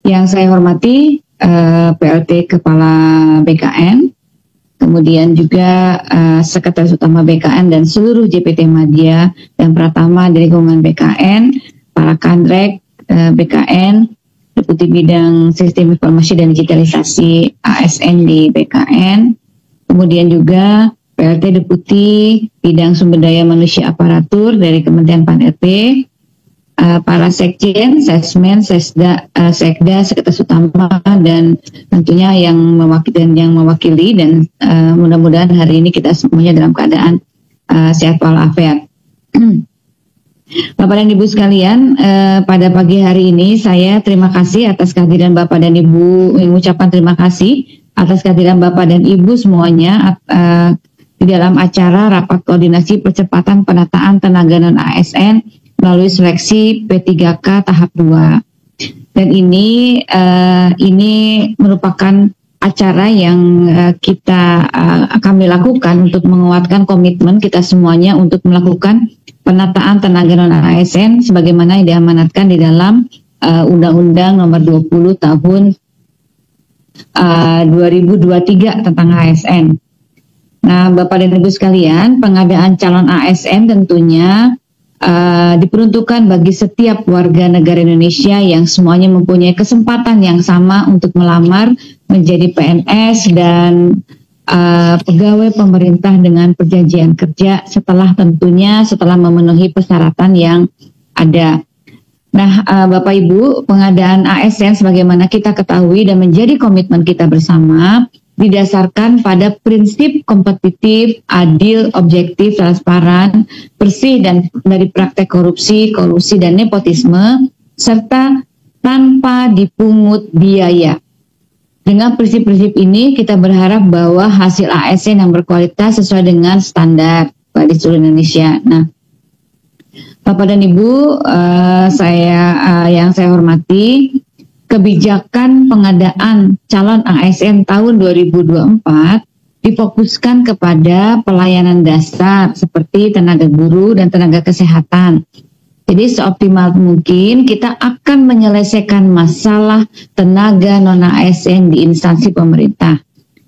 Yang saya hormati PLT Kepala BKN, kemudian juga Sekretaris Utama BKN dan seluruh JPT Madya dan Pratama dari lingkungan BKN, para Kandrek BKN, Deputi Bidang Sistem Informasi dan Digitalisasi ASN di BKN, kemudian juga PLT Deputi Bidang Sumber Daya Manusia Aparatur dari Kementerian Pan-RB, para Sekjen, Sesmen, Sesda, Sekda, Sekretaris Utama, dan tentunya yang mewakili dan mudah-mudahan hari ini kita semuanya dalam keadaan sehat walafiat. Bapak dan Ibu sekalian, pada pagi hari ini saya terima kasih atas kehadiran Bapak dan Ibu, mengucapkan terima kasih atas kehadiran Bapak dan Ibu semuanya di dalam acara Rapat Koordinasi Percepatan Penataan Tenaga Non-ASN melalui seleksi P3K tahap 2. Dan ini merupakan acara yang kami lakukan untuk menguatkan komitmen kita semuanya untuk melakukan penataan tenaga non-ASN sebagaimana yang diamanatkan di dalam Undang-Undang Nomor 20 Tahun 2023 tentang ASN. Nah, Bapak dan Ibu sekalian, pengadaan calon ASN tentunya diperuntukkan bagi setiap warga negara Indonesia yang semuanya mempunyai kesempatan yang sama untuk melamar menjadi PNS dan pegawai pemerintah dengan perjanjian kerja setelah memenuhi persyaratan yang ada. Nah, Bapak Ibu, pengadaan ASN sebagaimana kita ketahui dan menjadi komitmen kita bersama didasarkan pada prinsip kompetitif, adil, objektif, transparan, bersih dan dari praktek korupsi, kolusi dan nepotisme, serta tanpa dipungut biaya. Dengan prinsip-prinsip ini kita berharap bahwa hasil ASN yang berkualitas sesuai dengan standar di seluruh Indonesia. Nah, Bapak dan Ibu, yang saya hormati, kebijakan pengadaan calon ASN tahun 2024 difokuskan kepada pelayanan dasar seperti tenaga guru dan tenaga kesehatan. Jadi seoptimal mungkin kita akan menyelesaikan masalah tenaga non-ASN di instansi pemerintah.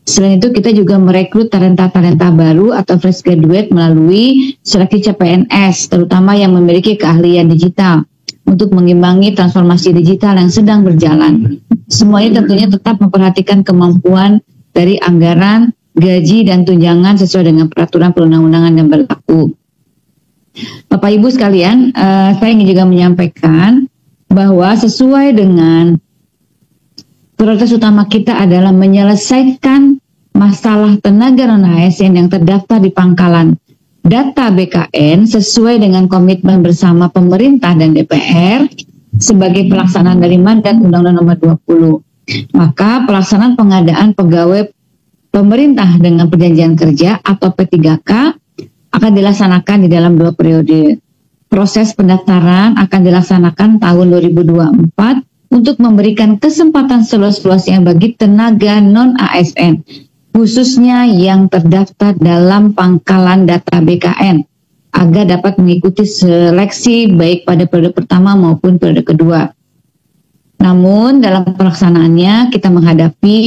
Selain itu kita juga merekrut talenta-talenta baru atau fresh graduate melalui seleksi CPNS, terutama yang memiliki keahlian digital, untuk mengimbangi transformasi digital yang sedang berjalan. Semuanya tentunya tetap memperhatikan kemampuan dari anggaran, gaji, dan tunjangan sesuai dengan peraturan perundang-undangan yang berlaku. Bapak Ibu sekalian, saya ingin juga menyampaikan bahwa sesuai dengan prioritas utama kita adalah menyelesaikan masalah tenaga non-ASN yang terdaftar di pangkalan data BKN sesuai dengan komitmen bersama pemerintah dan DPR sebagai pelaksanaan dari mandat Undang-Undang Nomor 20. Maka pelaksanaan pengadaan pegawai pemerintah dengan perjanjian kerja atau P3K akan dilaksanakan di dalam 2 periode. Proses pendaftaran akan dilaksanakan tahun 2024 untuk memberikan kesempatan seluas-luasnya bagi tenaga non-ASN, khususnya yang terdaftar dalam pangkalan data BKN, agar dapat mengikuti seleksi baik pada periode pertama maupun periode kedua. Namun dalam pelaksanaannya kita menghadapi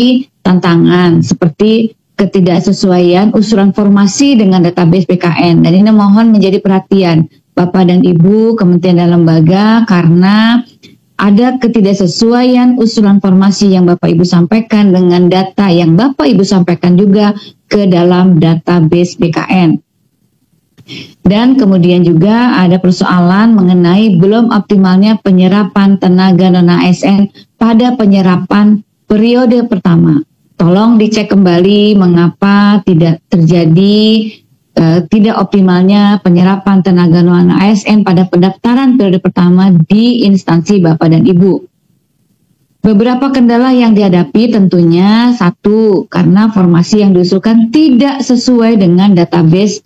tantangan seperti ketidaksesuaian usulan formasi dengan database BKN, dan ini mohon menjadi perhatian Bapak dan Ibu, Kementerian dan Lembaga, karena ada ketidaksesuaian usulan formasi yang Bapak Ibu sampaikan dengan data yang Bapak Ibu sampaikan juga ke dalam database BKN. Dan kemudian juga ada persoalan mengenai belum optimalnya penyerapan tenaga non-ASN pada penyerapan periode pertama. Tolong dicek kembali mengapa tidak terjadi tidak optimalnya penyerapan tenaga non-ASN pada pendaftaran periode pertama di instansi Bapak dan Ibu. Beberapa kendala yang dihadapi tentunya, satu, karena formasi yang diusulkan tidak sesuai dengan database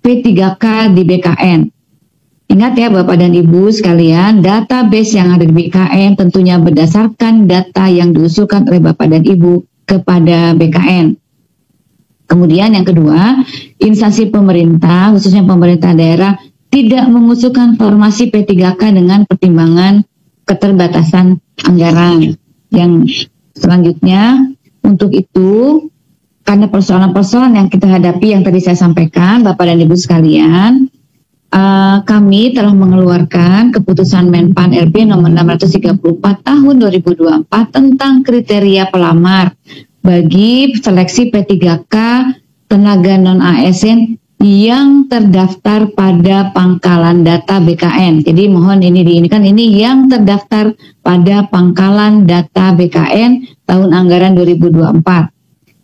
P3K di BKN. Ingat ya Bapak dan Ibu sekalian, database yang ada di BKN tentunya berdasarkan data yang diusulkan oleh Bapak dan Ibu kepada BKN. Kemudian yang kedua, instansi pemerintah, khususnya pemerintah daerah, tidak mengusulkan formasi P3K dengan pertimbangan keterbatasan anggaran. yang selanjutnya. Untuk itu, karena persoalan-persoalan yang kita hadapi yang tadi saya sampaikan, Bapak dan Ibu sekalian, kami telah mengeluarkan keputusan Menpan RB nomor 634 tahun 2024 tentang kriteria pelamar bagi seleksi P3K tenaga non-ASN yang terdaftar pada pangkalan data BKN. Jadi mohon ini yang terdaftar pada pangkalan data BKN tahun anggaran 2024.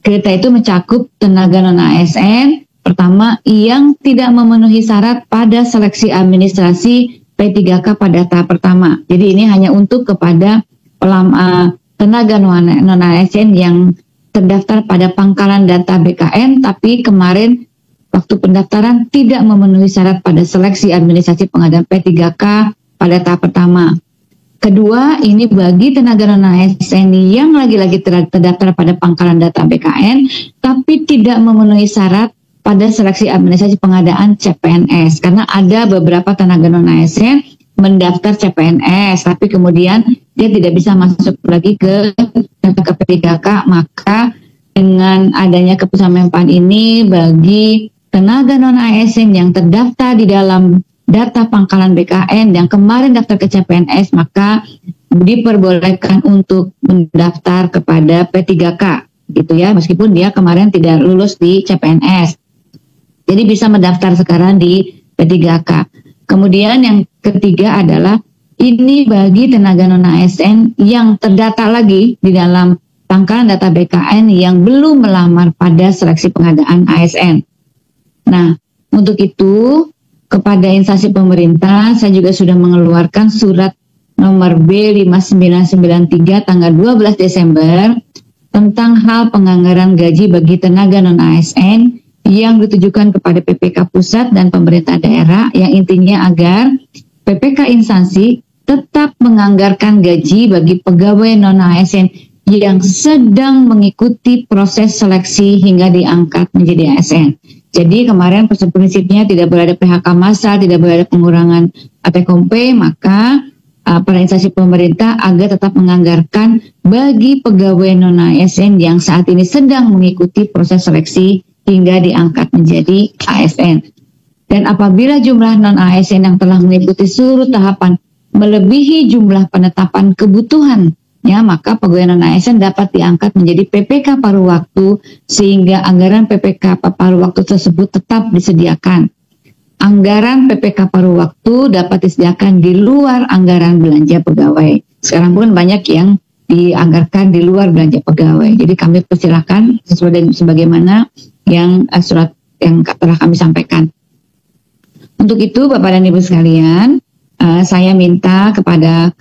Kriteria itu mencakup tenaga non-ASN, pertama, yang tidak memenuhi syarat pada seleksi administrasi P3K pada tahap pertama. Jadi ini hanya untuk kepada tenaga non-ASN yang terdaftar pada pangkalan data BKN, tapi kemarin waktu pendaftaran tidak memenuhi syarat pada seleksi administrasi pengadaan P3K pada tahap pertama. Kedua, ini bagi tenaga non-ASN yang lagi-lagi terdaftar pada pangkalan data BKN, tapi tidak memenuhi syarat pada seleksi administrasi pengadaan CPNS. Karena ada beberapa tenaga non-ASN mendaftar CPNS, tapi kemudian dia tidak bisa masuk lagi ke P3K, maka dengan adanya keputusan Menpan ini bagi tenaga non-ASN yang terdaftar di dalam data pangkalan BKN yang kemarin daftar ke CPNS, maka diperbolehkan untuk mendaftar kepada P3K, gitu ya, meskipun dia kemarin tidak lulus di CPNS. Jadi bisa mendaftar sekarang di P3K. Kemudian yang ketiga adalah ini bagi tenaga non-ASN yang terdata lagi di dalam pangkalan data BKN yang belum melamar pada seleksi pengadaan ASN. Nah, untuk itu kepada instansi pemerintah saya juga sudah mengeluarkan surat nomor B5993 tanggal 12 Desember tentang hal penganggaran gaji bagi tenaga non-ASN yang ditujukan kepada PPK pusat dan pemerintah daerah, yang intinya agar PPK instansi tetap menganggarkan gaji bagi pegawai non-ASN yang sedang mengikuti proses seleksi hingga diangkat menjadi ASN. Jadi kemarin prinsipnya tidak boleh ada PHK massal, tidak boleh ada pengurangan ATKP, maka para instansi pemerintah agar tetap menganggarkan bagi pegawai non-ASN yang saat ini sedang mengikuti proses seleksi hingga diangkat menjadi ASN. Dan apabila jumlah non-ASN yang telah mengikuti seluruh tahapan melebihi jumlah penetapan kebutuhan, ya, maka pegawai non-ASN dapat diangkat menjadi PPK paruh waktu sehingga anggaran PPK paruh waktu tersebut tetap disediakan. Anggaran PPK paruh waktu dapat disediakan di luar anggaran belanja pegawai. Sekarang pun banyak yang dianggarkan di luar belanja pegawai. Jadi kami persilakan sesuai sebagaimana yang surat yang telah kami sampaikan. Untuk itu Bapak dan Ibu sekalian, saya minta kepada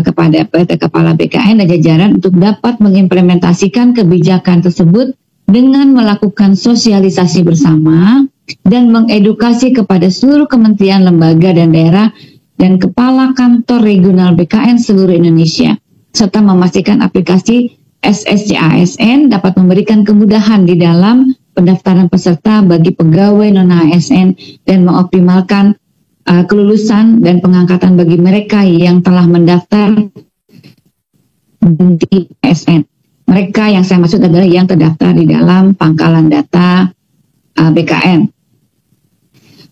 kepala BKN dan jajaran untuk dapat mengimplementasikan kebijakan tersebut dengan melakukan sosialisasi bersama dan mengedukasi kepada seluruh kementerian, lembaga, dan daerah dan kepala kantor regional BKN seluruh Indonesia, serta memastikan aplikasi SSC ASN dapat memberikan kemudahan di dalam pendaftaran peserta bagi pegawai non-ASN dan mengoptimalkan kelulusan dan pengangkatan bagi mereka yang telah mendaftar di ASN. Mereka yang saya maksud adalah yang terdaftar di dalam pangkalan data BKN.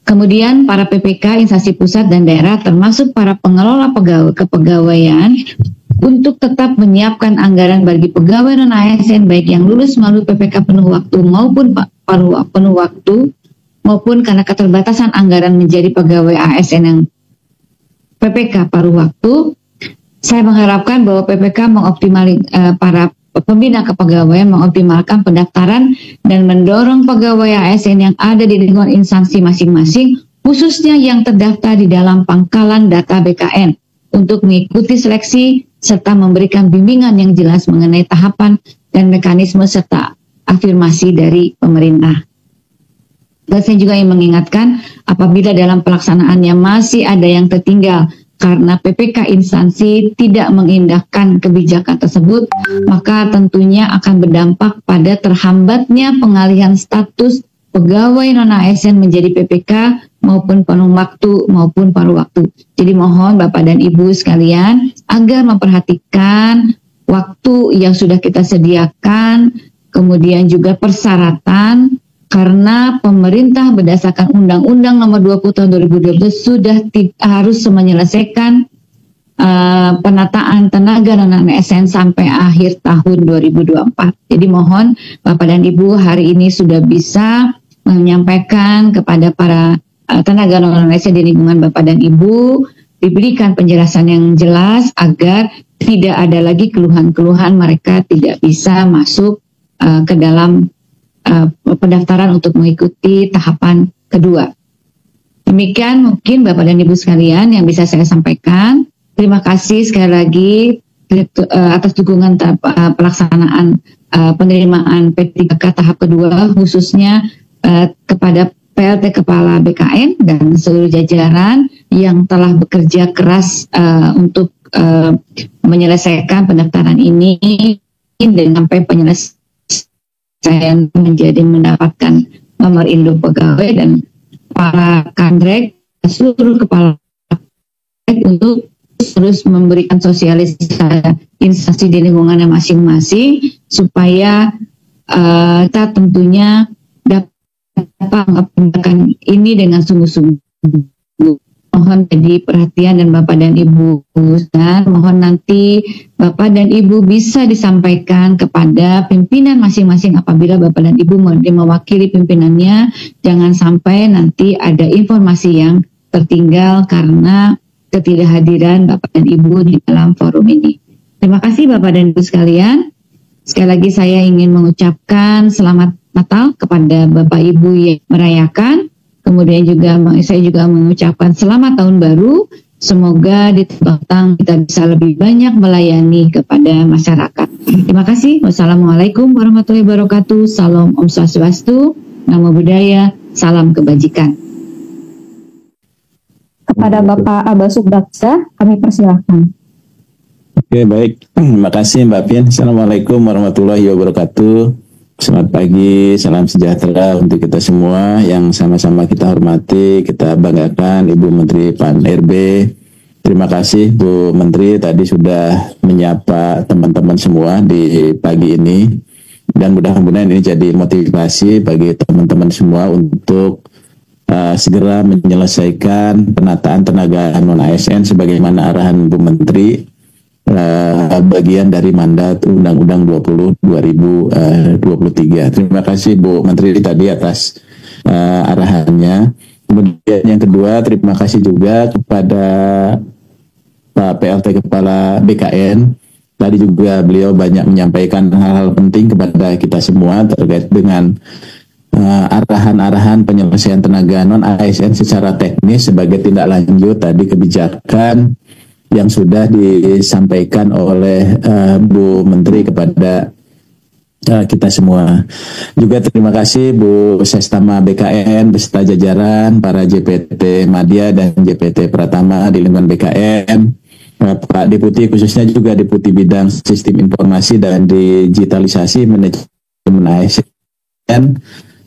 Kemudian para PPK, instansi pusat dan daerah termasuk para pengelola kepegawaian untuk tetap menyiapkan anggaran bagi pegawai non-ASN baik yang lulus melalui PPK penuh waktu maupun penuh waktu maupun karena keterbatasan anggaran menjadi pegawai ASN yang PPK paruh waktu. Saya mengharapkan bahwa PPK para pembina kepegawaian mengoptimalkan pendaftaran dan mendorong pegawai ASN yang ada di lingkungan instansi masing-masing, khususnya yang terdaftar di dalam pangkalan data BKN, untuk mengikuti seleksi serta memberikan bimbingan yang jelas mengenai tahapan dan mekanisme serta afirmasi dari pemerintah. Dan saya juga ingin mengingatkan, apabila dalam pelaksanaannya masih ada yang tertinggal karena PPK instansi tidak mengindahkan kebijakan tersebut, maka tentunya akan berdampak pada terhambatnya pengalihan status pegawai non-ASN menjadi PPK maupun penuh waktu maupun paruh waktu. Jadi mohon Bapak dan Ibu sekalian agar memperhatikan waktu yang sudah kita sediakan, kemudian juga persyaratan, karena pemerintah berdasarkan Undang-Undang Nomor 20 Tahun 2012 sudah harus menyelesaikan penataan tenaga non-ASN sampai akhir tahun 2024. Jadi mohon Bapak dan Ibu hari ini sudah bisa menyampaikan kepada para tenaga non-ASN di lingkungan Bapak dan Ibu, diberikan penjelasan yang jelas agar tidak ada lagi keluhan-keluhan mereka tidak bisa masuk ke dalam pendaftaran untuk mengikuti tahapan kedua. Demikian mungkin Bapak dan Ibu sekalian yang bisa saya sampaikan. Terima kasih sekali lagi atas dukungan pelaksanaan penerimaan P3K tahap kedua, khususnya kepada PLT Kepala BKN dan seluruh jajaran yang telah bekerja keras untuk menyelesaikan pendaftaran ini dan sampai penyelesaian menjadi mendapatkan nomor induk pegawai, dan para kandrek seluruh kepala untuk terus memberikan sosialisasi instansi di lingkungannya masing-masing supaya kita tentunya dapat menggunakan ini dengan sungguh-sungguh. Mohon jadi perhatian dan Bapak dan Ibu, dan mohon nanti Bapak dan Ibu bisa disampaikan kepada pimpinan masing-masing apabila Bapak dan Ibu mewakili pimpinannya. Jangan sampai nanti ada informasi yang tertinggal karena ketidakhadiran Bapak dan Ibu di dalam forum ini. Terima kasih Bapak dan Ibu sekalian. Sekali lagi saya ingin mengucapkan selamat Natal kepada Bapak Ibu yang merayakan. Kemudian juga saya juga mengucapkan selamat tahun baru. Semoga di tahun kita bisa lebih banyak melayani kepada masyarakat. Terima kasih. Wassalamualaikum warahmatullahi wabarakatuh. Salam Om Swastiastu, Namo Buddhaya, salam kebajikan. Kepada Bapak Abah Subaksa, kami persilahkan. Oke, baik. Terima kasih Mbak Pien. Assalamualaikum warahmatullahi wabarakatuh. Selamat pagi, salam sejahtera untuk kita semua yang sama-sama kita hormati, kita banggakan Ibu Menteri Pan RB. Terima kasih Bu Menteri tadi sudah menyapa teman-teman semua di pagi ini. Dan mudah-mudahan ini jadi motivasi bagi teman-teman semua untuk segera menyelesaikan penataan tenaga non-ASN sebagaimana arahan Bu Menteri, bagian dari mandat Undang-Undang 20 2023. Terima kasih Bu Menteri tadi atas arahannya. Kemudian yang kedua, terima kasih juga kepada Pak PLT Kepala BKN. Tadi juga beliau banyak menyampaikan hal-hal penting kepada kita semua terkait dengan arahan-arahan penyelesaian tenaga non-ASN secara teknis sebagai tindak lanjut tadi kebijakan yang sudah disampaikan oleh Bu Menteri kepada kita semua. Juga terima kasih Bu Sestama BKN beserta jajaran para JPT Madya dan JPT Pratama di lingkungan BKN, Pak Deputi khususnya juga Deputi Bidang Sistem Informasi dan Digitalisasi Manajemen ASN,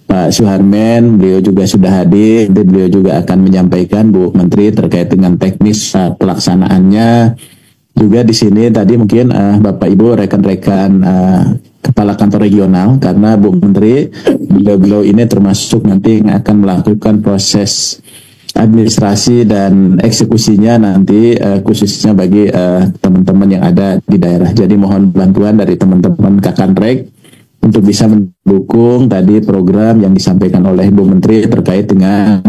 Pak Suharmen, beliau juga sudah hadir. Beliau juga akan menyampaikan Bu Menteri terkait dengan teknis pelaksanaannya. Juga di sini tadi mungkin Bapak Ibu rekan-rekan kepala kantor regional, karena Bu Menteri beliau ini termasuk nanti yang akan melakukan proses administrasi dan eksekusinya nanti khususnya bagi teman-teman yang ada di daerah. Jadi mohon bantuan dari teman-teman Kakanrek untuk bisa mendukung tadi program yang disampaikan oleh Bu Menteri terkait dengan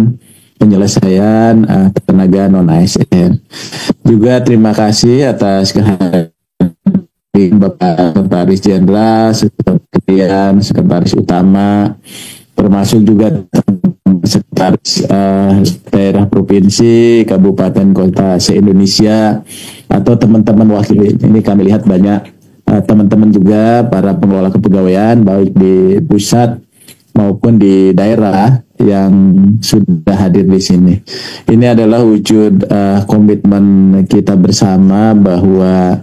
penyelesaian tenaga non-ASN. Juga terima kasih atas kehadiran Bapak Sekretaris Jenderal, Sekretaris Utama, termasuk juga Sekretaris daerah provinsi, kabupaten, kota se-Indonesia, atau teman-teman wakil. Ini kami lihat banyak teman-teman juga para pengelola kepegawaian baik di pusat maupun di daerah yang sudah hadir di sini. Ini adalah wujud komitmen kita bersama bahwa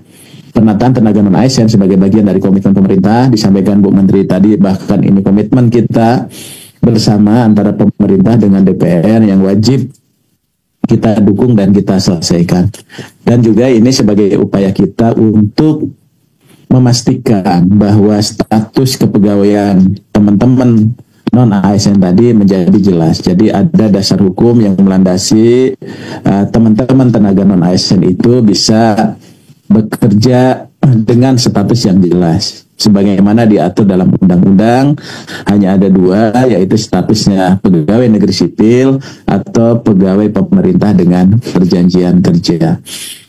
penataan tenaga non-ASN sebagai bagian dari komitmen pemerintah, disampaikan Bu Menteri tadi, bahkan ini komitmen kita bersama antara pemerintah dengan DPR yang wajib kita dukung dan kita selesaikan. Dan juga ini sebagai upaya kita untuk memastikan bahwa status kepegawaian teman-teman non-ASN tadi menjadi jelas. Jadi ada dasar hukum yang melandasi teman-teman tenaga non-ASN itu bisa bekerja dengan status yang jelas. Sebagaimana diatur dalam undang-undang, hanya ada dua, yaitu statusnya pegawai negeri sipil atau pegawai pemerintah dengan perjanjian kerja.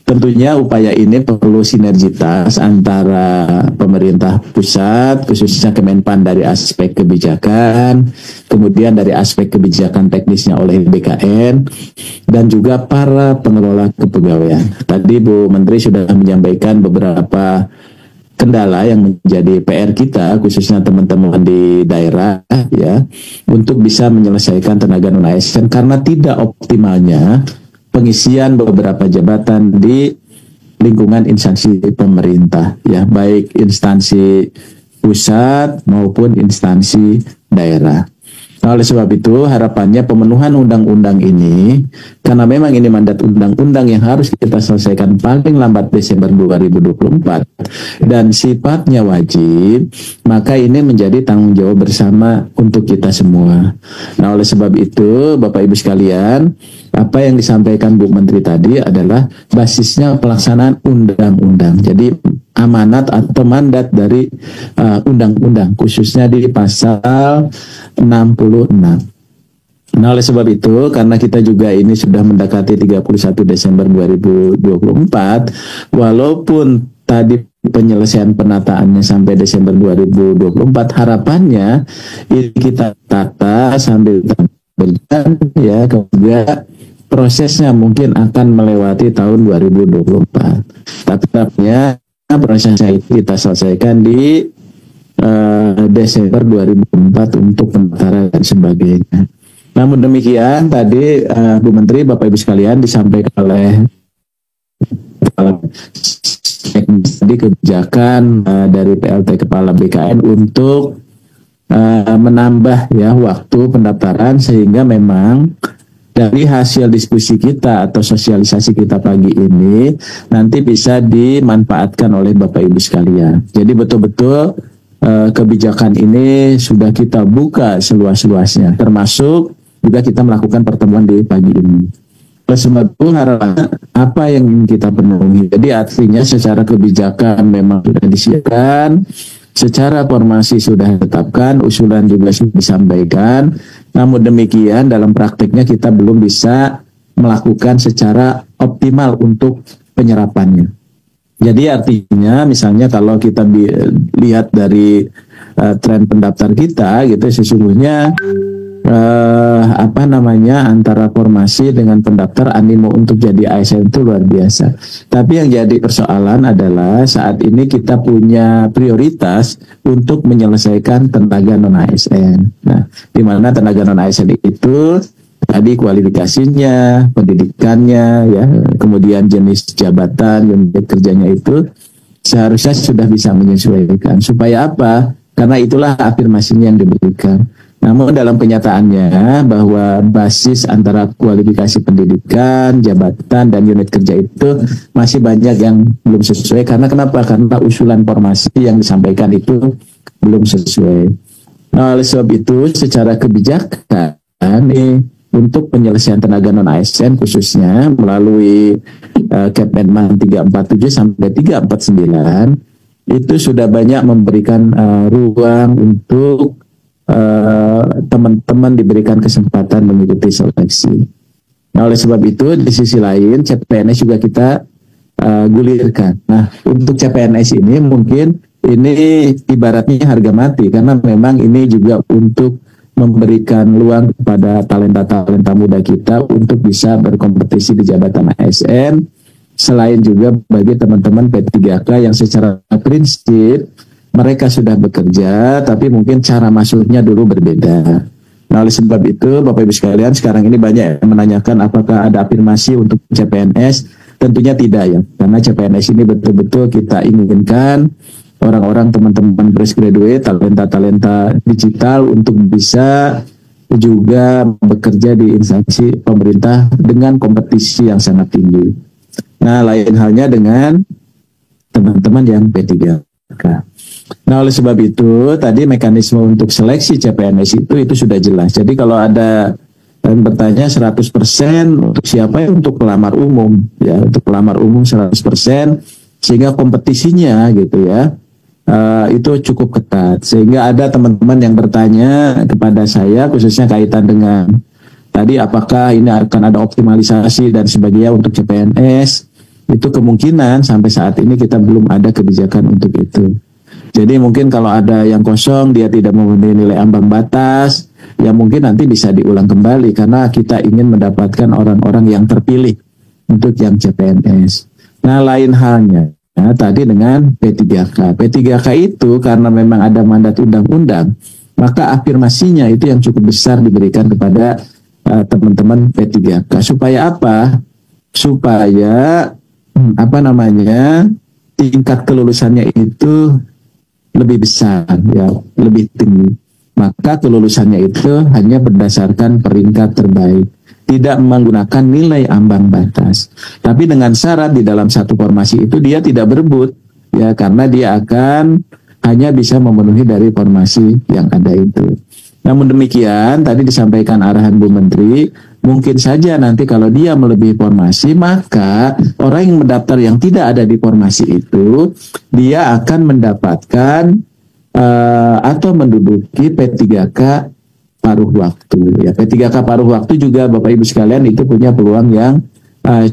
Tentunya upaya ini perlu sinergitas antara pemerintah pusat, khususnya Kemenpan dari aspek kebijakan, kemudian dari aspek kebijakan teknisnya oleh BKN, dan juga para pengelola kepegawaian. Tadi Bu Menteri sudah menyampaikan beberapa kendala yang menjadi PR kita, khususnya teman-teman di daerah, ya, untuk bisa menyelesaikan tenaga non-ASN karena tidak optimalnya pengisian beberapa jabatan di lingkungan instansi pemerintah, ya, baik instansi pusat maupun instansi daerah. Nah, oleh sebab itu harapannya pemenuhan undang-undang ini, karena memang ini mandat undang-undang yang harus kita selesaikan paling lambat Desember 2024 dan sifatnya wajib, maka ini menjadi tanggung jawab bersama untuk kita semua. Nah, oleh sebab itu Bapak Ibu sekalian, apa yang disampaikan Bu Menteri tadi adalah basisnya pelaksanaan undang-undang. Jadi amanat atau mandat dari undang-undang, khususnya di pasal 66. Nah, oleh sebab itu, karena kita juga ini sudah mendekati 31 Desember 2024, walaupun tadi penyelesaian penataannya sampai Desember 2024, harapannya ini kita tata sambil berjalan, ya, kemudian prosesnya mungkin akan melewati tahun 2024. Tapi prosesnya itu kita selesaikan di Desember 2004 untuk pendaftaran dan sebagainya. Namun demikian tadi Bu Menteri, Bapak Ibu sekalian, disampaikan oleh tadi kebijakan dari PLT Kepala BKN untuk menambah, ya, waktu pendaftaran, sehingga memang dari hasil diskusi kita atau sosialisasi kita pagi ini nanti bisa dimanfaatkan oleh Bapak Ibu sekalian. Jadi betul-betul kebijakan ini sudah kita buka seluas-luasnya, termasuk juga kita melakukan pertemuan di pagi ini. Oleh sebab itu harapan apa yang ingin kita penuhi. Jadi artinya secara kebijakan memang sudah disiapkan, secara formasi sudah ditetapkan, usulan juga sudah disampaikan. Namun demikian dalam praktiknya kita belum bisa melakukan secara optimal untuk penyerapannya. Jadi artinya misalnya kalau kita lihat dari tren pendaftar kita gitu, sesungguhnya antara formasi dengan pendaftar animo untuk jadi ASN itu luar biasa. Tapi yang jadi persoalan adalah saat ini kita punya prioritas untuk menyelesaikan tenaga non-ASN. Nah, di mana tenaga non-ASN itu tadi kualifikasinya, pendidikannya, ya, kemudian jenis jabatan, unit kerjanya itu seharusnya sudah bisa menyesuaikan. Supaya apa? Karena itulah afirmasinya yang diberikan. Namun dalam kenyataannya bahwa basis antara kualifikasi pendidikan, jabatan, dan unit kerja itu masih banyak yang belum sesuai. Karena kenapa? Karena usulan formasi yang disampaikan itu belum sesuai. Nah, oleh sebab itu secara kebijakan untuk penyelesaian tenaga non-ASN khususnya melalui Kemenpan 347 sampai 349 itu sudah banyak memberikan ruang untuk teman-teman diberikan kesempatan mengikuti seleksi. Nah, oleh sebab itu di sisi lain CPNS juga kita gulirkan. Nah, untuk CPNS ini mungkin ini ibaratnya harga mati, karena memang ini juga untuk memberikan ruang kepada talenta-talenta muda kita untuk bisa berkompetisi di jabatan ASN, selain juga bagi teman-teman P3K yang secara prinsip mereka sudah bekerja, tapi mungkin cara masuknya dulu berbeda. Nah, oleh sebab itu, Bapak Ibu sekalian, sekarang ini banyak yang menanyakan apakah ada afirmasi untuk CPNS. Tentunya tidak, ya, karena CPNS ini betul-betul kita inginkan orang-orang teman-teman fresh graduate, talenta-talenta digital untuk bisa juga bekerja di instansi pemerintah dengan kompetisi yang sangat tinggi. Nah, lain halnya dengan teman-teman yang P3K. Nah, oleh sebab itu tadi mekanisme untuk seleksi CPNS itu sudah jelas. Jadi kalau ada yang bertanya 100% untuk siapa, ya untuk pelamar umum, ya untuk pelamar umum 100%, sehingga kompetisinya gitu ya itu cukup ketat, sehingga ada teman-teman yang bertanya kepada saya khususnya kaitan dengan tadi apakah ini akan ada optimalisasi dan sebagainya untuk CPNS. Itu kemungkinan sampai saat ini kita belum ada kebijakan untuk itu. Jadi mungkin kalau ada yang kosong, dia tidak memenuhi nilai ambang batas, ya mungkin nanti bisa diulang kembali karena kita ingin mendapatkan orang-orang yang terpilih untuk yang CPNS. Nah, lain halnya tadi dengan P3K. P3K itu karena memang ada mandat undang-undang, maka afirmasinya itu yang cukup besar diberikan kepada teman-teman P3K. Supaya apa? Supaya tingkat kelulusannya itu lebih besar, ya, lebih tinggi. Maka kelulusannya itu hanya berdasarkan peringkat terbaik, tidak menggunakan nilai ambang batas. Tapi dengan syarat di dalam satu formasi itu dia tidak berebut, ya, karena dia akan hanya bisa memenuhi dari formasi yang ada itu. Namun demikian, tadi disampaikan arahan Bu Menteri, mungkin saja nanti kalau dia melebihi formasi, maka orang yang mendaftar yang tidak ada di formasi itu, dia akan mendapatkan atau menduduki P3K paruh waktu. Ya, P3K paruh waktu juga Bapak Ibu sekalian itu punya peluang yang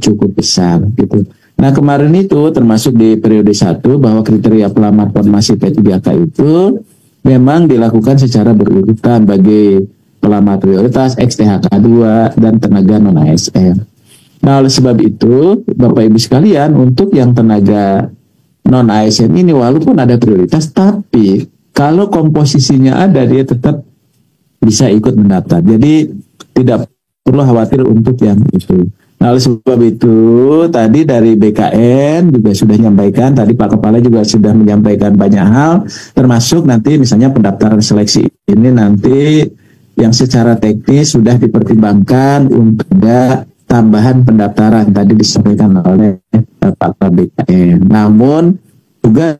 cukup besar gitu. Nah, kemarin itu termasuk di periode 1 bahwa kriteria pelamar formasi P3K itu memang dilakukan secara berurutan bagi pelamar prioritas, XTHK 2 dan tenaga non-ASN. Nah, oleh sebab itu Bapak Ibu sekalian, untuk yang tenaga non-ASN ini walaupun ada prioritas, tapi kalau komposisinya ada, dia tetap bisa ikut mendaftar. Jadi tidak perlu khawatir untuk yang itu. Nah, oleh sebab itu tadi dari BKN juga sudah menyampaikan, tadi Pak Kepala juga sudah menyampaikan banyak hal, termasuk nanti misalnya pendaftaran seleksi ini nanti yang secara teknis sudah dipertimbangkan untuk ada tambahan pendaftaran, tadi disampaikan oleh Pak BKN. Namun juga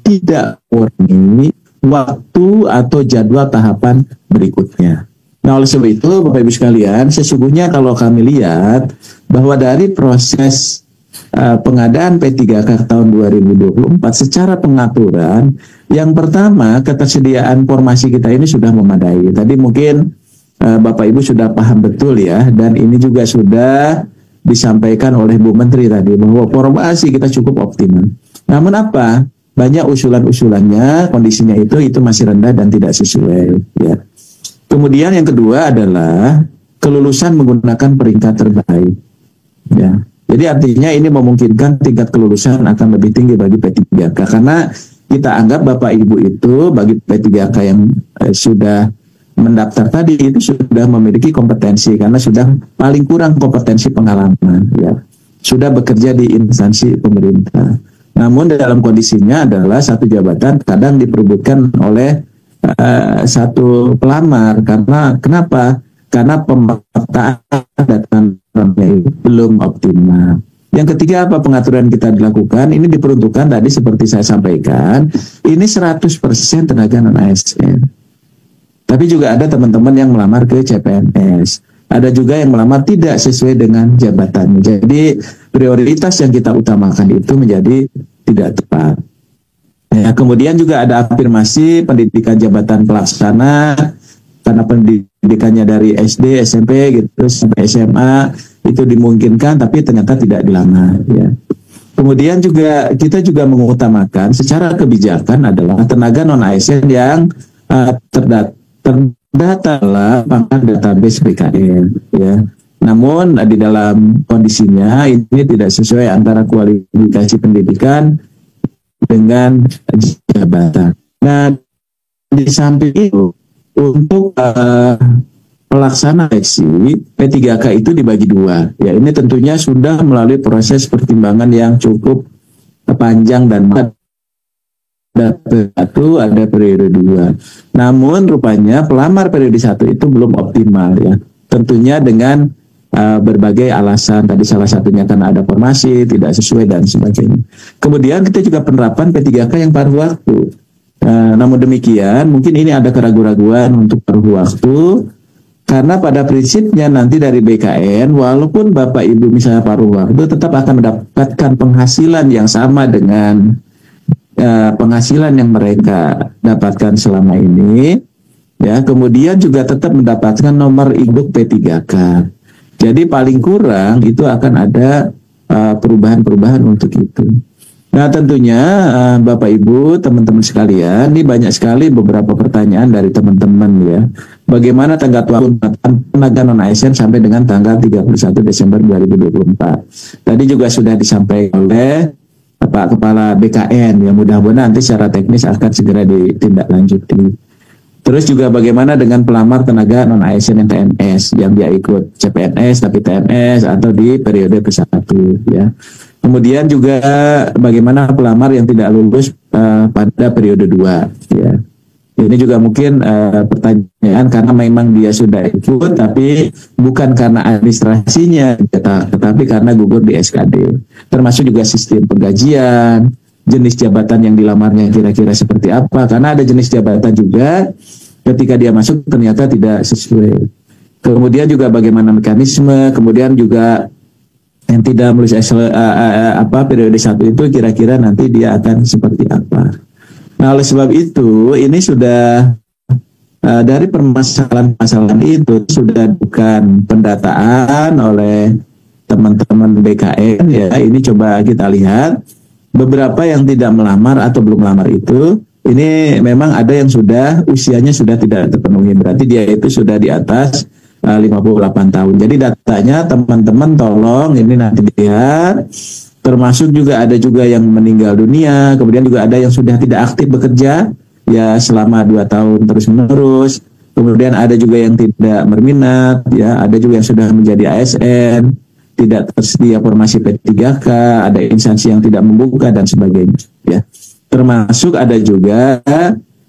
tidak mengurangi waktu atau jadwal tahapan berikutnya. Nah, oleh sebab itu Bapak Ibu sekalian, sesungguhnya kalau kami lihat bahwa dari proses pengadaan P3K tahun 2024 secara pengaturan, yang pertama ketersediaan formasi kita ini sudah memadai. Tadi mungkin Bapak Ibu sudah paham betul ya, dan ini juga sudah disampaikan oleh Bu Menteri tadi bahwa formasi kita cukup optimal. Namun apa? Banyak usulan-usulannya, kondisinya itu masih rendah dan tidak sesuai ya. Kemudian yang kedua adalah kelulusan menggunakan peringkat terbaik. Ya. Jadi artinya ini memungkinkan tingkat kelulusan akan lebih tinggi bagi P3K. Karena kita anggap Bapak Ibu itu bagi P3K yang sudah mendaftar tadi itu sudah memiliki kompetensi, karena sudah paling kurang kompetensi pengalaman. Ya. Sudah bekerja di instansi pemerintah. Namun dalam kondisinya adalah satu jabatan kadang diperebutkan oleh satu pelamar. Karena kenapa? Karena pemetaan data belum optimal. Yang ketiga apa pengaturan kita dilakukan? Ini diperuntukkan tadi seperti saya sampaikan, ini 100% tenaga non-ASN. Tapi juga ada teman-teman yang melamar ke CPNS. Ada juga yang melamar tidak sesuai dengan jabatannya. Jadi prioritas yang kita utamakan itu menjadi tidak tepat. Ya, kemudian juga ada afirmasi pendidikan jabatan pelaksana, karena pendidikannya dari SD, SMP gitu sampai SMA itu dimungkinkan, tapi ternyata tidak dilamar. Ya. Kemudian juga kita juga mengutamakan secara kebijakan adalah tenaga non ASN yang terdata dalam database BKN. Ya. Namun di dalam kondisinya ini tidak sesuai antara kualifikasi pendidikan dengan jabatan. Nah, di samping itu untuk pelaksana seleksi P3K itu dibagi dua. Ya, ini tentunya sudah melalui proses pertimbangan yang cukup panjang dan ada periode 1, ada periode 2. Namun rupanya pelamar periode 1 itu belum optimal ya. Tentunya dengan berbagai alasan, tadi salah satunya karena ada formasi tidak sesuai dan sebagainya. Kemudian kita juga penerapan P3K yang paruh waktu. Namun demikian mungkin ini ada keraguan-raguan untuk paruh waktu, karena pada prinsipnya nanti dari BKN walaupun Bapak Ibu misalnya paruh waktu tetap akan mendapatkan penghasilan yang sama dengan penghasilan yang mereka dapatkan selama ini ya. Kemudian juga tetap mendapatkan nomor induk P3K. Jadi paling kurang itu akan ada perubahan-perubahan untuk itu. Nah tentunya Bapak Ibu, teman-teman sekalian, ini banyak sekali beberapa pertanyaan dari teman-teman ya. Bagaimana tenggat waktu tenaga non-ASN sampai dengan tanggal 31 Desember 2024. Tadi juga sudah disampaikan oleh Pak Kepala BKN, ya mudah-mudahan nanti secara teknis akan segera ditindaklanjuti. Terus juga bagaimana dengan pelamar tenaga non-ASN yang TNS, yang dia ikut CPNS tapi TNS atau di periode ke-1 ya. Kemudian juga bagaimana pelamar yang tidak lulus pada periode 2 ya. Ini juga mungkin pertanyaan karena memang dia sudah ikut tapi bukan karena administrasinya tetapi karena gugur di SKD. Termasuk juga sistem penggajian, jenis jabatan yang dilamarnya kira-kira seperti apa, karena ada jenis jabatan juga ketika dia masuk ternyata tidak sesuai. Kemudian juga bagaimana mekanisme, kemudian juga yang tidak menulis periode 1 itu kira-kira nanti dia akan seperti apa. Nah oleh sebab itu ini sudah dari permasalahan-permasalahan itu sudah bukan pendataan oleh teman-teman BKN ya. Ini coba kita lihat beberapa yang tidak melamar atau belum melamar itu, ini memang ada yang sudah usianya sudah tidak terpenuhi, berarti dia itu sudah di atas 58 tahun. Jadi datanya teman-teman tolong ini nanti dilihat, termasuk juga ada juga yang meninggal dunia, kemudian juga ada yang sudah tidak aktif bekerja ya selama 2 tahun terus menerus, kemudian ada juga yang tidak berminat ya, ada juga yang sudah menjadi ASN, tidak tersedia formasi P3K, ada instansi yang tidak membuka dan sebagainya ya. Termasuk ada juga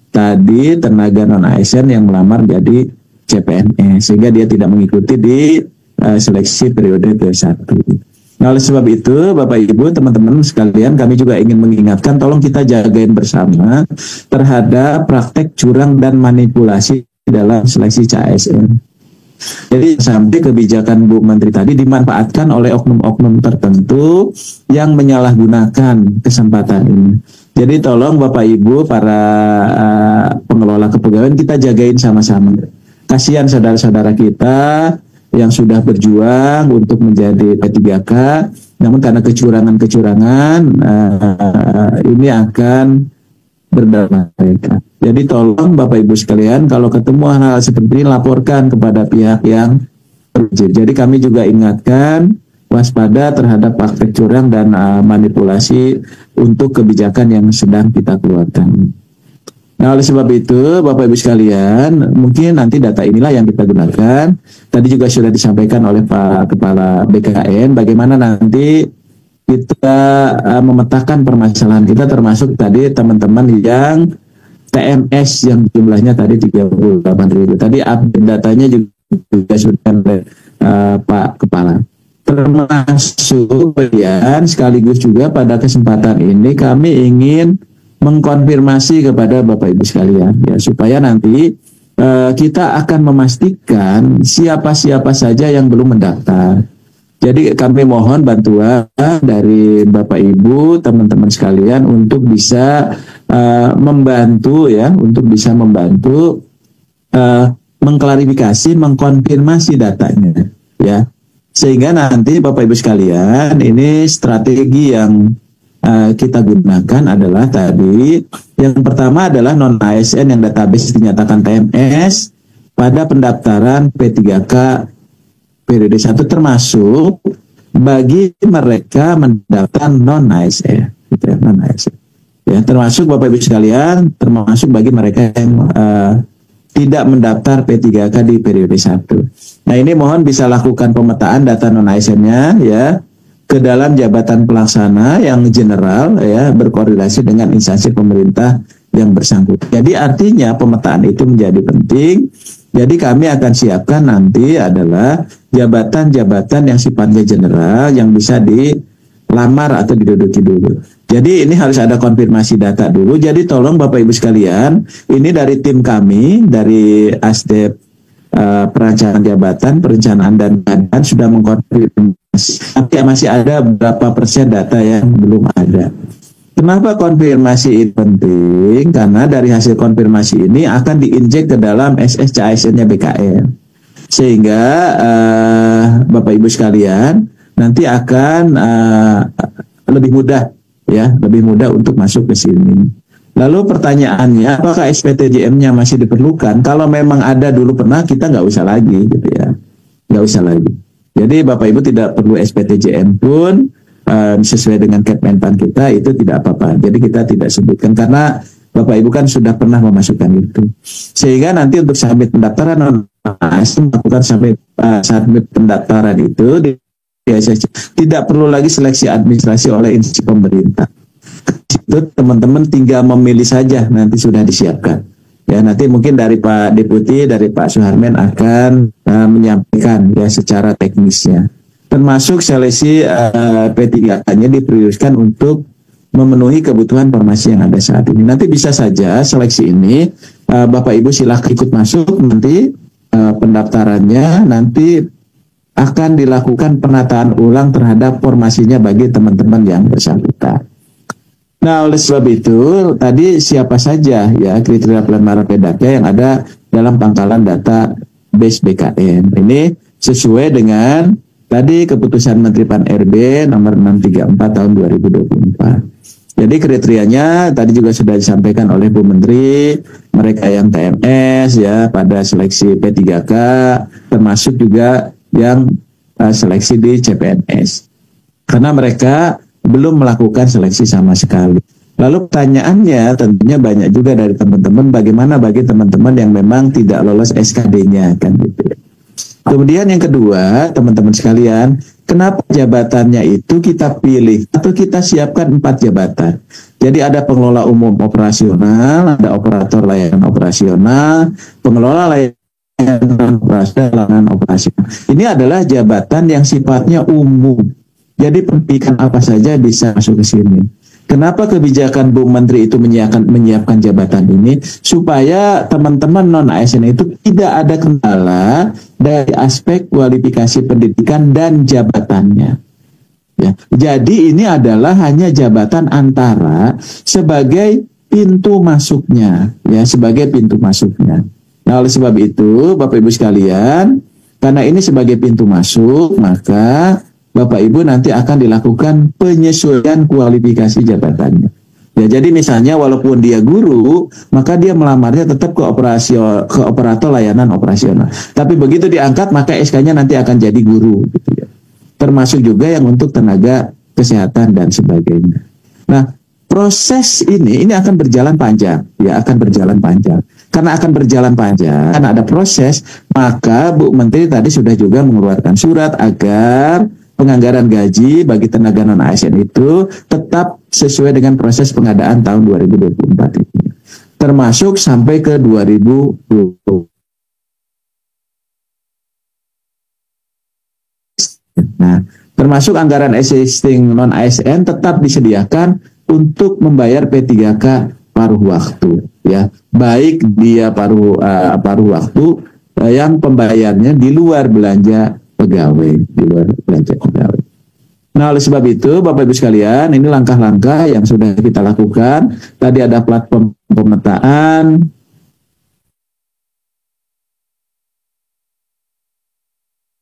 tadi tenaga non-ASN yang melamar jadi CPNS sehingga dia tidak mengikuti di seleksi periode ke-1. Nah oleh sebab itu Bapak Ibu teman-teman sekalian, kami juga ingin mengingatkan tolong kita jagain bersama terhadap praktek curang dan manipulasi dalam seleksi CASN. Jadi sampai kebijakan Bu Menteri tadi dimanfaatkan oleh oknum-oknum tertentu yang menyalahgunakan kesempatan ini. Jadi tolong Bapak Ibu para pengelola kepegawaian kita jagain sama-sama. Kasihan saudara-saudara kita yang sudah berjuang untuk menjadi P3K, namun karena kecurangan-kecurangan ini akan berdampak mereka. Jadi tolong Bapak Ibu sekalian kalau ketemu hal-hal seperti ini laporkan kepada pihak yang berwajib. Jadi kami juga ingatkan waspada terhadap praktek curang dan manipulasi untuk kebijakan yang sedang kita keluarkan. Nah oleh sebab itu Bapak Ibu sekalian, mungkin nanti data inilah yang kita gunakan. Tadi juga sudah disampaikan oleh Pak Kepala BKN bagaimana nanti kita memetakan permasalahan kita, termasuk tadi teman-teman yang TNS yang jumlahnya tadi 38.000. Tadi update datanya juga sudah oleh Pak Kepala. Termasuk kemudian sekaligus juga pada kesempatan ini kami ingin mengkonfirmasi kepada Bapak Ibu sekalian ya, supaya nanti kita akan memastikan siapa-siapa saja yang belum mendaftar. Jadi kami mohon bantuan dari Bapak Ibu, teman-teman sekalian untuk bisa membantu ya, untuk bisa membantu mengklarifikasi, mengkonfirmasi datanya ya. Sehingga nanti Bapak Ibu sekalian, ini strategi yang kita gunakan adalah tadi, yang pertama adalah non-ASN yang database dinyatakan TNS pada pendaftaran P3K periode 1 termasuk bagi mereka mendaftar non-ASN, gitu ya, non-ASN. Ya, termasuk Bapak Ibu sekalian, termasuk bagi mereka yang tidak mendaftar P3K di periode 1. Nah ini mohon bisa lakukan pemetaan data non-ASN-nya ya. ke dalam jabatan pelaksana yang general ya, berkoordinasi dengan instansi pemerintah yang bersangkutan. Jadi artinya pemetaan itu menjadi penting. Jadi kami akan siapkan nanti adalah jabatan-jabatan yang sifatnya general yang bisa dilamar atau diduduki dulu. Jadi ini harus ada konfirmasi data dulu. Jadi tolong Bapak Ibu sekalian, ini dari tim kami, dari ASDEP perencanaan jabatan, perencanaan dan badan sudah mengkonfirmasi. Tapi masih ada berapa persen data yang belum ada. Kenapa konfirmasi ini penting? Karena dari hasil konfirmasi ini akan diinjek ke dalam SSCASN-nya BKN. Sehingga Bapak Ibu sekalian nanti akan lebih mudah ya, lebih mudah untuk masuk ke sini. Lalu pertanyaannya, apakah SPTJM-nya masih diperlukan? Kalau memang ada dulu pernah, kita nggak usah lagi gitu ya, nggak usah lagi. Jadi Bapak Ibu tidak perlu SPTJM pun sesuai dengan Kepmenpan kita itu tidak apa-apa. Jadi kita tidak sebutkan karena Bapak Ibu kan sudah pernah memasukkan itu. Sehingga nanti untuk submit pendaftaran melakukan submit pendaftaran itu tidak perlu lagi seleksi administrasi oleh instansi pemerintah. Itu teman-teman tinggal memilih saja, nanti sudah disiapkan. Ya, nanti mungkin dari Pak Deputi, dari Pak Suharmen akan menyampaikan ya secara teknisnya. Termasuk seleksi P3K-nya diprioritaskan untuk memenuhi kebutuhan formasi yang ada saat ini. Nanti bisa saja seleksi ini Bapak Ibu silahkan ikut masuk, nanti pendaftarannya nanti akan dilakukan penataan ulang terhadap formasinya bagi teman-teman yang bersangkutan. Nah, oleh sebab itu tadi siapa saja ya kriteria pelamar P3K yang ada dalam pangkalan data base BKN. Ini sesuai dengan tadi keputusan Menteri Pan-RB nomor 634 tahun 2024. Jadi kriterianya tadi juga sudah disampaikan oleh Bu Menteri, mereka yang TMS ya pada seleksi P3K, termasuk juga yang seleksi di CPNS. Karena mereka belum melakukan seleksi sama sekali. Lalu pertanyaannya tentunya banyak juga dari teman-teman, bagaimana bagi teman-teman yang memang tidak lolos SKD-nya kan gitu. Kemudian yang kedua, teman-teman sekalian, kenapa jabatannya itu kita pilih atau kita siapkan 4 jabatan. Jadi ada pengelola umum operasional, ada operator layanan operasional, pengelola layanan operasional. Ini adalah jabatan yang sifatnya umum. Jadi pendidikan apa saja bisa masuk ke sini. Kenapa kebijakan Bu Menteri itu menyiapkan jabatan ini? Supaya teman-teman non-ASN itu tidak ada kendala dari aspek kualifikasi pendidikan dan jabatannya. Ya. Jadi ini adalah hanya jabatan antara sebagai pintu masuknya. Ya, sebagai pintu masuknya. Nah, oleh sebab itu, Bapak Ibu sekalian, karena ini sebagai pintu masuk, maka Bapak Ibu nanti akan dilakukan penyesuaian kualifikasi jabatannya. Ya, jadi misalnya walaupun dia guru, maka dia melamarnya tetap ke operator layanan operasional. Tapi begitu diangkat, maka SK-nya nanti akan jadi guru. Gitu ya. Termasuk juga yang untuk tenaga kesehatan dan sebagainya. Nah, proses ini akan berjalan panjang, ya akan berjalan panjang. Karena akan berjalan panjang, karena ada proses, maka Bu Menteri tadi sudah juga mengeluarkan surat agar penganggaran gaji bagi tenaga non-ASN itu tetap sesuai dengan proses pengadaan tahun 2024 ini. Termasuk sampai ke 2020. Nah, termasuk anggaran existing non-ASN tetap disediakan untuk membayar P3K paruh waktu. Ya, baik dia paruh waktu yang pembayarannya di luar belanja pegawai, di luar belanja pegawai. Nah, oleh sebab itu, Bapak Ibu sekalian, ini langkah-langkah yang sudah kita lakukan. Tadi ada platform pemetaan,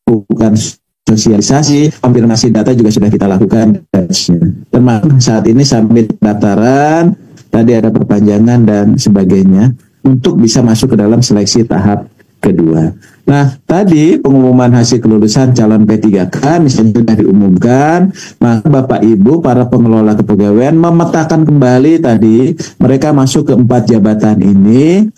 bukan sosialisasi, konfirmasi data juga sudah kita lakukan. Termasuk saat ini submit pendaftaran, tadi ada perpanjangan dan sebagainya, untuk bisa masuk ke dalam seleksi tahap kedua. Nah, tadi pengumuman hasil kelulusan calon P3K misalnya sudah diumumkan, maka Bapak Ibu para pengelola kepegawaian memetakan kembali tadi mereka masuk ke 4 jabatan ini,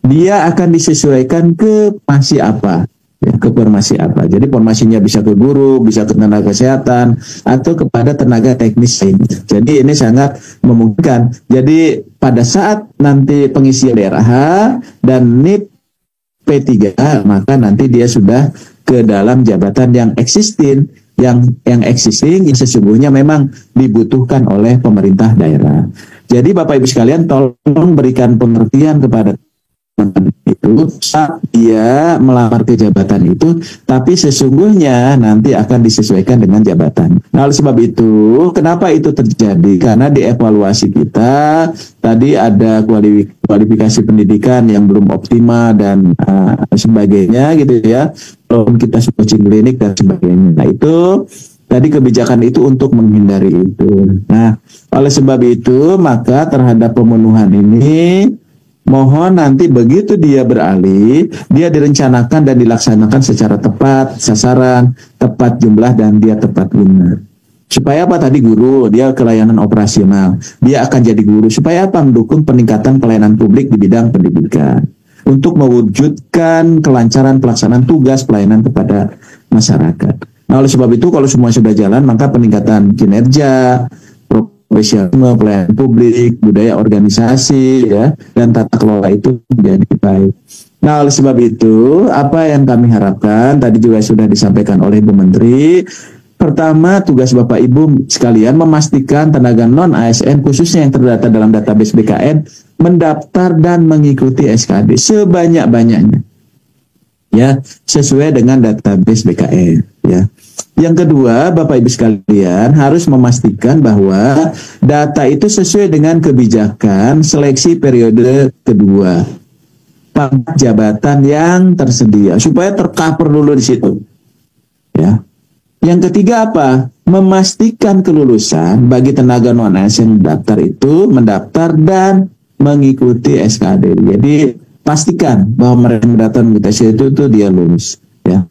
dia akan disesuaikan ke masih apa. Ya, ke formasi apa? Jadi formasinya bisa ke guru, bisa ke tenaga kesehatan, atau kepada tenaga teknis lain. Jadi ini sangat memungkinkan. Jadi pada saat nanti pengisian DRH dan NIP P3, maka nanti dia sudah ke dalam jabatan yang existing, yang existing yang sesungguhnya memang dibutuhkan oleh pemerintah daerah. Jadi Bapak Ibu sekalian, tolong berikan pengertian kepada itu saat dia melamar ke jabatan itu, tapi sesungguhnya nanti akan disesuaikan dengan jabatan. Nah, oleh sebab itu, kenapa itu terjadi? Karena di evaluasi kita tadi ada kualifikasi pendidikan yang belum optimal dan sebagainya gitu ya. Belum kita coaching klinik dan sebagainya. Nah, itu tadi kebijakan itu untuk menghindari itu. Nah, oleh sebab itu, maka terhadap pemenuhan ini mohon nanti begitu dia beralih, dia direncanakan dan dilaksanakan secara tepat, sasaran, tepat jumlah, dan dia tepat guna. Supaya apa tadi guru, dia kelayanan operasional, dia akan jadi guru. Supaya apa? Mendukung peningkatan pelayanan publik di bidang pendidikan. Untuk mewujudkan kelancaran pelaksanaan tugas pelayanan kepada masyarakat. Nah, oleh sebab itu kalau semua sudah jalan, maka peningkatan kinerja, profesionalisme, pelayanan publik, budaya organisasi, ya, dan tata kelola itu menjadi baik. Nah, oleh sebab itu, apa yang kami harapkan, tadi juga sudah disampaikan oleh Bu Menteri, pertama, tugas Bapak Ibu sekalian memastikan tenaga non-ASN, khususnya yang terdata dalam database BKN, mendaftar dan mengikuti SKD sebanyak-banyaknya, ya, sesuai dengan database BKN, ya. Yang kedua, Bapak Ibu sekalian harus memastikan bahwa data itu sesuai dengan kebijakan seleksi periode kedua, pangkat jabatan yang tersedia, supaya tercover dulu di situ. Ya. Yang ketiga apa? Memastikan kelulusan bagi tenaga non-ASN daftar itu mendaftar dan mengikuti SKD. Jadi pastikan bahwa mereka mendaftar mengikuti itu dia lulus. Ya.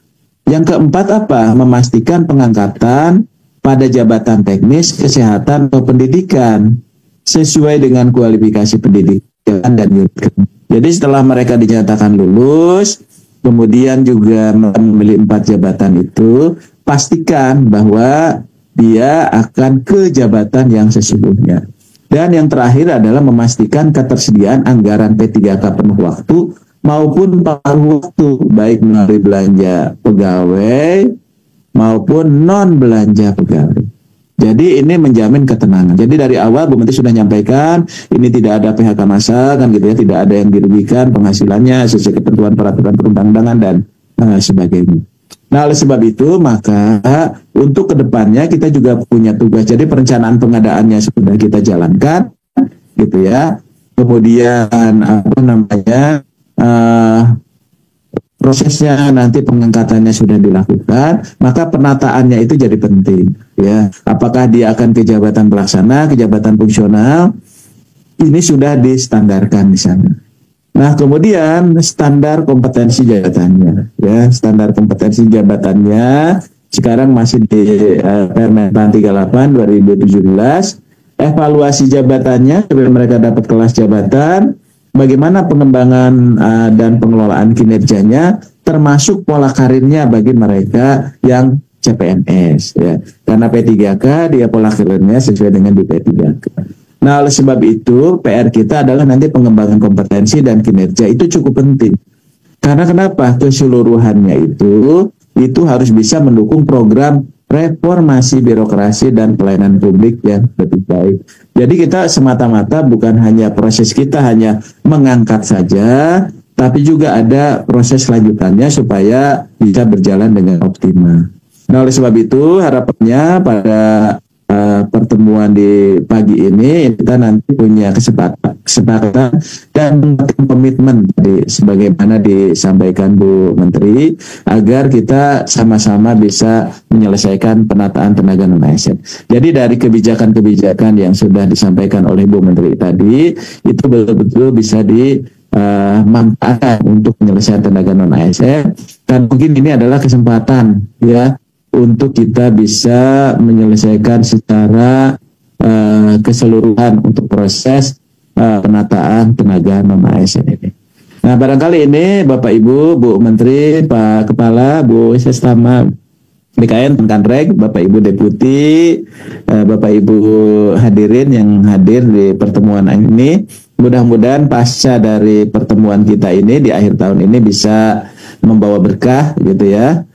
Yang keempat apa? Memastikan pengangkatan pada jabatan teknis, kesehatan, atau pendidikan sesuai dengan kualifikasi pendidikan dan jurusan. Jadi setelah mereka dinyatakan lulus, kemudian juga memilih 4 jabatan itu, pastikan bahwa dia akan ke jabatan yang sesungguhnya. Dan yang terakhir adalah memastikan ketersediaan anggaran P3K penuh waktu maupun paruh waktu, baik melalui belanja pegawai maupun non belanja pegawai. Jadi ini menjamin ketenangan. Jadi dari awal Bu Menteri sudah menyampaikan ini tidak ada PHK massal kan gitu ya, tidak ada yang dirugikan penghasilannya sesuai ketentuan peraturan perundang-undangan dan sebagainya. Nah, oleh sebab itu maka untuk kedepannya kita juga punya tugas. Jadi perencanaan pengadaannya sudah kita jalankan gitu ya. Kemudian apa namanya? Prosesnya nanti pengangkatannya sudah dilakukan, maka penataannya itu jadi penting, ya. Apakah dia akan ke jabatan pelaksana, ke jabatan fungsional, ini sudah distandarkan di sana. Nah, kemudian standar kompetensi jabatannya, ya, standar kompetensi jabatannya sekarang masih di Permen 38 2017. Evaluasi jabatannya supaya mereka dapat kelas jabatan. Bagaimana pengembangan dan pengelolaan kinerjanya, termasuk pola karirnya bagi mereka yang CPNS. Ya. Karena P3K, dia pola karirnya sesuai dengan di P3K. Nah, oleh sebab itu, PR kita adalah nanti pengembangan kompetensi dan kinerja itu cukup penting. Karena kenapa? Keseluruhannya itu harus bisa mendukung program reformasi birokrasi dan pelayanan publik yang lebih baik. Jadi kita semata-mata bukan hanya proses kita hanya mengangkat saja, tapi juga ada proses lanjutannya supaya bisa berjalan dengan optimal. Nah, oleh sebab itu harapannya pada pertemuan di pagi ini kita nanti punya kesepakatan dan komitmen sebagaimana disampaikan Bu Menteri agar kita sama-sama bisa menyelesaikan penataan tenaga non-ASN. Jadi dari kebijakan-kebijakan yang sudah disampaikan oleh Bu Menteri tadi itu betul-betul bisa dimanfaatkan untuk penyelesaian tenaga non-ASN, dan mungkin ini adalah kesempatan ya untuk kita bisa menyelesaikan secara keseluruhan untuk proses penataan tenaga non-ASN ini. Nah, barangkali ini Bapak Ibu, Bu Menteri, Pak Kepala, Bu Sestama BKN, Kanrek, Bapak Ibu Deputi, Bapak Ibu hadirin yang hadir di pertemuan ini, mudah-mudahan pasca dari pertemuan kita ini di akhir tahun ini bisa membawa berkah gitu ya,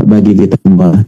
bagi kita semua.